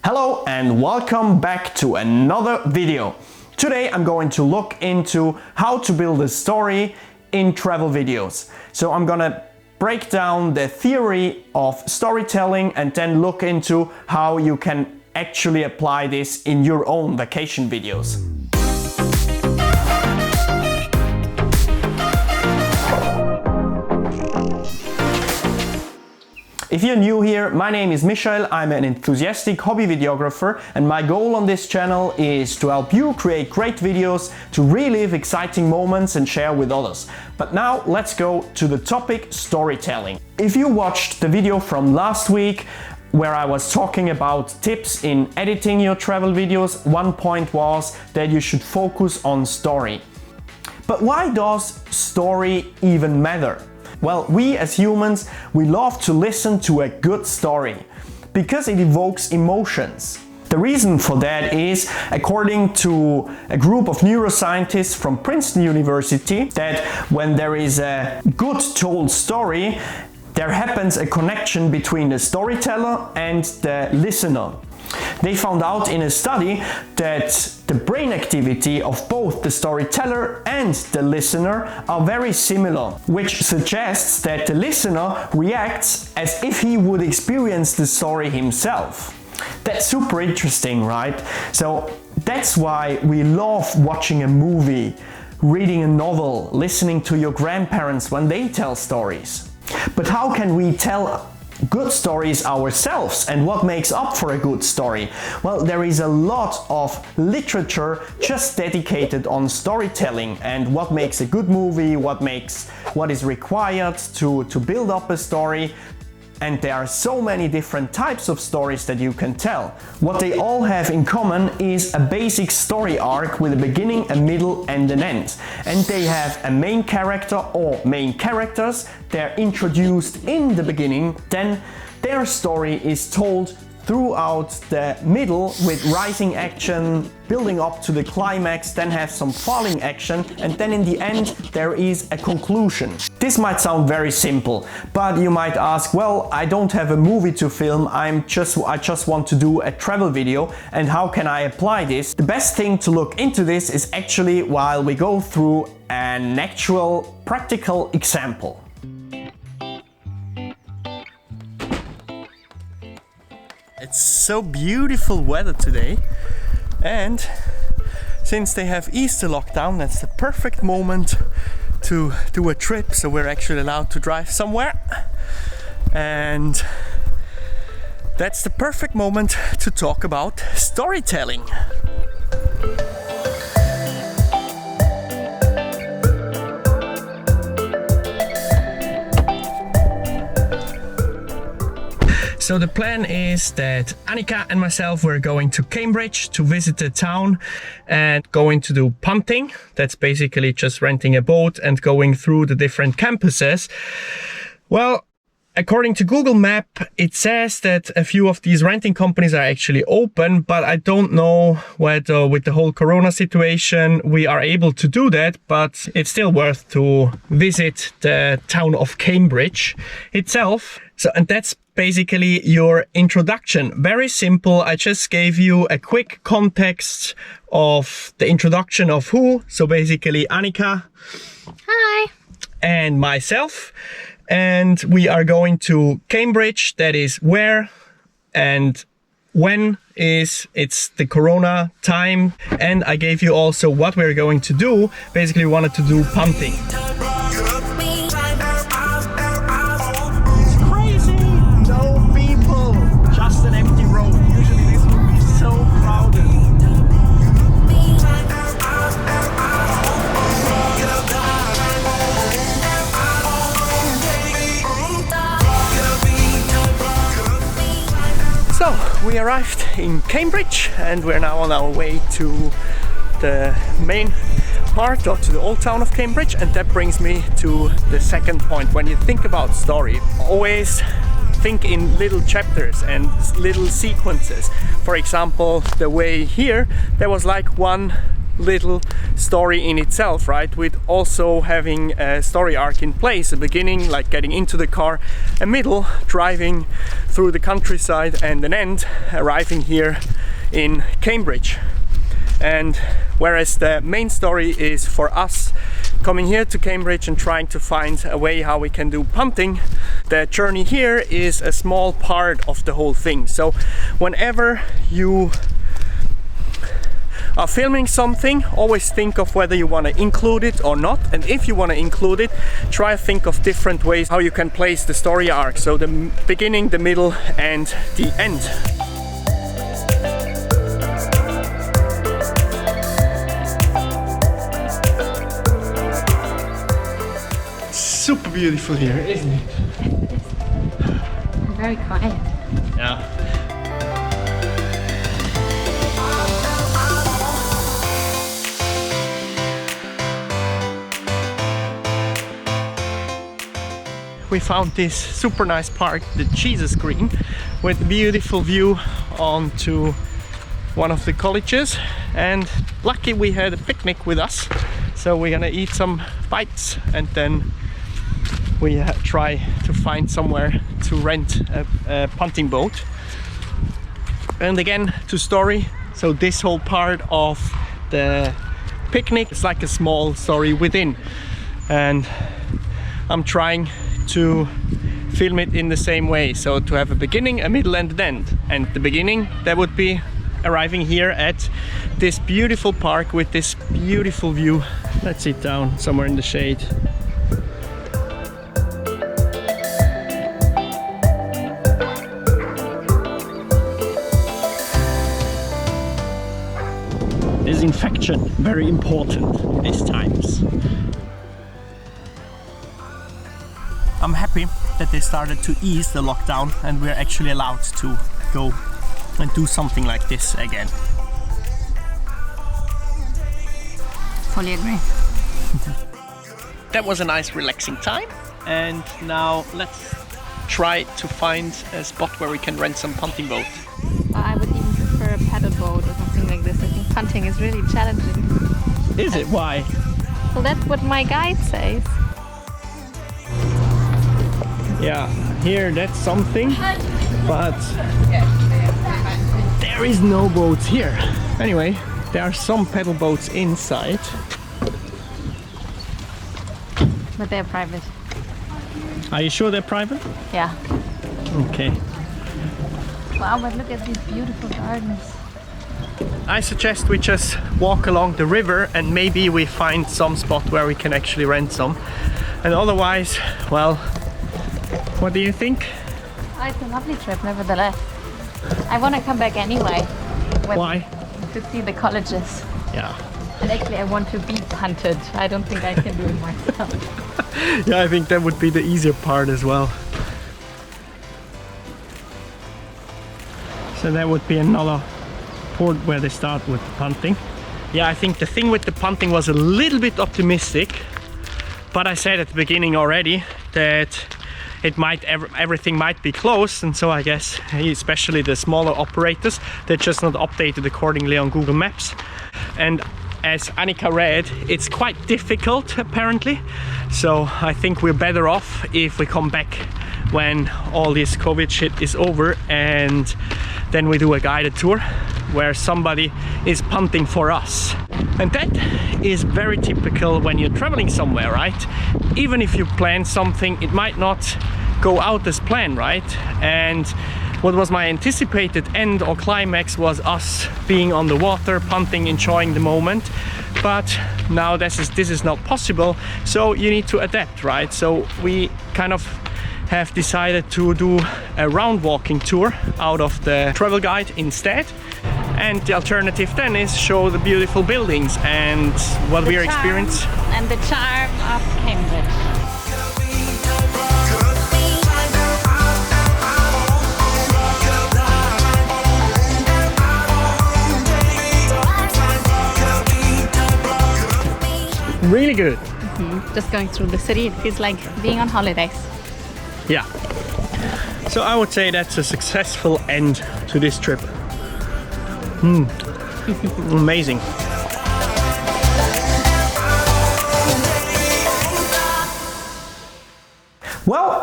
Hello and welcome back to another video. Today I'm going to look into how to build a story in travel videos. So I'm gonna break down the theory of storytelling and then look into how you can actually apply this in your own vacation videos. If you're new here, my name is Michael, I'm an enthusiastic hobby videographer, and my goal on this channel is to help you create great videos, to relive exciting moments and share with others. But now let's go to the topic storytelling. If you watched the video from last week where I was talking about tips in editing your travel videos, one point was that you should focus on story. But why does story even matter? Well, we as humans, we love to listen to a good story because it evokes emotions. The reason for that is, according to a group of neuroscientists from Princeton University, that when there is a good told story, there happens a connection between the storyteller and the listener. They found out in a study that the brain activity of both the storyteller and the listener are very similar, which suggests that the listener reacts as if he would experience the story himself. That's super interesting, right? So that's why we love watching a movie, reading a novel, listening to your grandparents when they tell stories. But how can we tell good stories ourselves, and what makes up for a good story? Well, there is a lot of literature just dedicated on storytelling and what makes a good movie, what is required to build up a story. And there are so many different types of stories that you can tell. What they all have in common is a basic story arc with a beginning, a middle and an end. And they have a main character or main characters. They're introduced in the beginning, then their story is told throughout the middle with rising action, building up to the climax, then have some falling action, and then in the end there is a conclusion. This might sound very simple, but you might ask, well, I don't have a movie to film, I just want to do a travel video, and how can I apply this? The best thing to look into this is actually while we go through an actual practical example. It's so beautiful weather today, and since they have Easter lockdown, that's the perfect moment to do a trip, so we're actually allowed to drive somewhere, and that's the perfect moment to talk about storytelling. So the plan is that Annika and myself were going to Cambridge to visit the town and going to do punting. That's basically just renting a boat and going through the different campuses. Well, according to Google Map, it says that a few of these renting companies are actually open, but I don't know whether with the whole Corona situation we are able to do that, but it's still worth to visit the town of Cambridge itself. So, and that's basically your introduction. Very simple. I just gave you a quick context of the introduction of who. So basically Annika. Hi. And myself. And we are going to Cambridge. That is where and when it's the Corona time. And I gave you also what we're going to do. Basically we wanted to do punting. So we arrived in Cambridge and we're now on our way to the main part, or to the old town of Cambridge, and that brings me to the second point. When you think about story, always think in little chapters and little sequences. For example, the way here, there was like one little story in itself, right? With also having a story arc in place, a beginning like getting into the car, a middle driving through the countryside, and an end arriving here in Cambridge. And whereas the main story is for us coming here to Cambridge and trying to find a way how we can do punting, the journey here is a small part of the whole thing. So whenever you are filming something, always think of whether you want to include it or not, and if you want to include it, try to think of different ways how you can place the story arc, so the beginning, the middle and the end. Super beautiful here, isn't it? Very quiet. Yeah. We found this super nice park, the Jesus Green, with a beautiful view onto one of the colleges, and lucky we had a picnic with us, so we're gonna eat some bites and then we try to find somewhere to rent a punting boat. And again, to story, so this whole part of the picnic is like a small story within, and I'm trying to film it in the same way, so to have a beginning, a middle and an end. And the beginning, that would be arriving here at this beautiful park with this beautiful view. Let's sit down somewhere in the shade. Disinfection, very important these times. I'm happy that they started to ease the lockdown and we're actually allowed to go and do something like this again. Fully agree. That was a nice relaxing time, and now let's try to find a spot where we can rent some punting boat. I would even prefer a paddle boat or something like this. I think punting is really challenging. Is it? Why? Well, that's what my guide says. Yeah, here that's something, but there is no boats here. Anyway, there are some paddle boats inside. But they're private. Are you sure they're private? Yeah. Okay. Wow, but look at these beautiful gardens. I suggest we just walk along the river and maybe we find some spot where we can actually rent some. And otherwise, well, what do you think? Oh, it's a lovely trip, nevertheless. I want to come back anyway. Why? To see the colleges. Yeah. And actually, I want to be punted. I don't think I can do it myself. Yeah, I think that would be the easier part as well. So that would be another port where they start with punting. Yeah, I think the thing with the punting was a little bit optimistic, but I said at the beginning already that it might everything might be closed, and so I guess especially the smaller operators, they're just not updated accordingly on Google Maps. And as Annika read, it's quite difficult apparently, so I think we're better off if we come back when all this COVID shit is over, and then we do a guided tour where somebody is punting for us. And that is very typical when you're traveling somewhere, right? Even if you plan something, it might not go out as planned, right? And what was my anticipated end or climax was us being on the water, punting, enjoying the moment. But now this is not possible, so you need to adapt, right? So we kind of have decided to do a round walking tour out of the travel guide instead. And the alternative then is show the beautiful buildings and what we are experiencing. And the charm of Cambridge. Really good. Just going through the city, it feels like being on holidays. Yeah. So I would say that's a successful end to this trip. Amazing.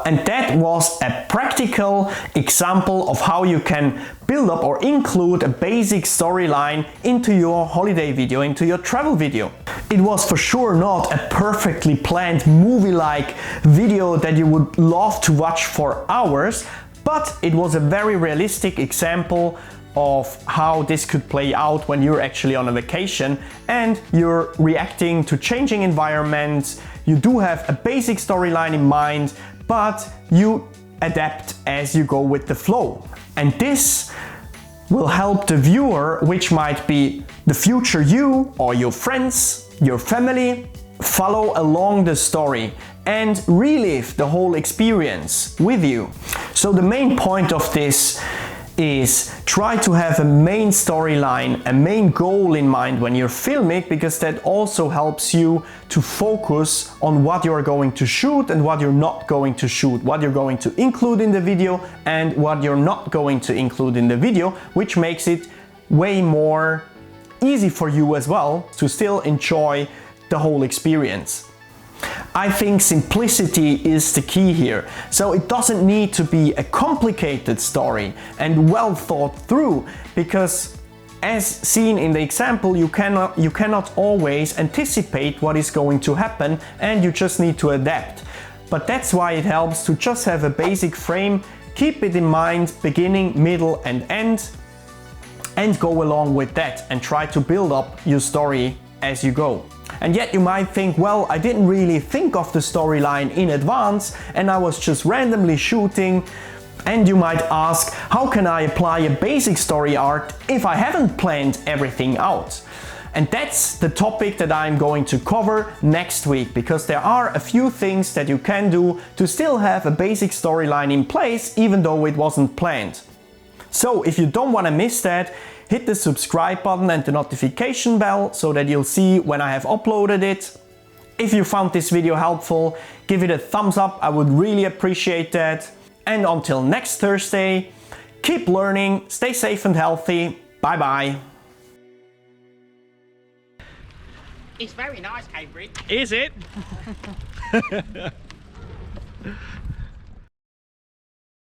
Well, and that was a practical example of how you can build up or include a basic storyline into your holiday video, into your travel video. It was for sure not a perfectly planned movie-like video that you would love to watch for hours, but it was a very realistic example of how this could play out when you're actually on a vacation and you're reacting to changing environments. You do have a basic storyline in mind, but you adapt as you go with the flow. And this will help the viewer, which might be the future you or your friends, your family, follow along the story and relive the whole experience with you. So the main point of this is try to have a main storyline, a main goal in mind when you're filming, because that also helps you to focus on what you're going to shoot and what you're not going to shoot, what you're going to include in the video and what you're not going to include in the video, which makes it way more easy for you as well to still enjoy the whole experience. I think simplicity is the key here. So it doesn't need to be a complicated story and well thought through, because as seen in the example, you cannot always anticipate what is going to happen and you just need to adapt. But that's why it helps to just have a basic frame, keep it in mind, beginning, middle and end, and go along with that and try to build up your story as you go. And yet you might think, well, I didn't really think of the storyline in advance and I was just randomly shooting. And you might ask, how can I apply a basic story arc if I haven't planned everything out? And that's the topic that I'm going to cover next week, because there are a few things that you can do to still have a basic storyline in place even though it wasn't planned. So if you don't want to miss that, hit the subscribe button and the notification bell so that you'll see when I have uploaded it. If you found this video helpful, give it a thumbs up, I would really appreciate that. And until next Thursday, keep learning, stay safe and healthy, bye bye. It's very nice, Cambridge. Is it?